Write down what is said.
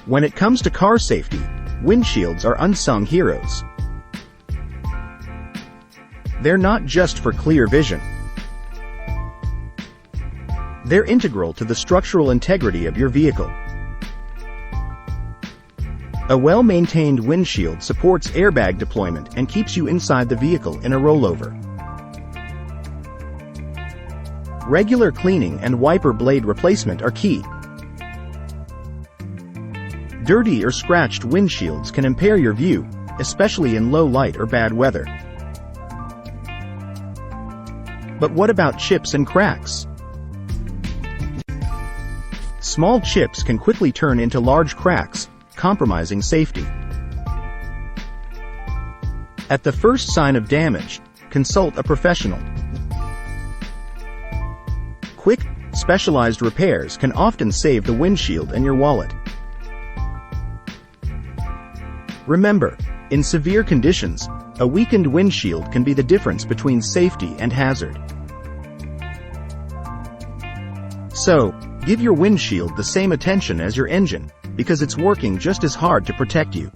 When it comes to car safety, windshields are unsung heroes. They're not just for clear vision. They're integral to the structural integrity of your vehicle. A well-maintained windshield supports airbag deployment and keeps you inside the vehicle in a rollover. Regular cleaning and wiper blade replacement are key. Dirty or scratched windshields can impair your view, especially in low light or bad weather. But what about chips and cracks? Small chips can quickly turn into large cracks, compromising safety. At the first sign of damage, consult a professional. Quick, specialized repairs can often save the windshield and your wallet. Remember, in severe conditions, a weakened windshield can be the difference between safety and hazard. So, give your windshield the same attention as your engine, because it's working just as hard to protect you.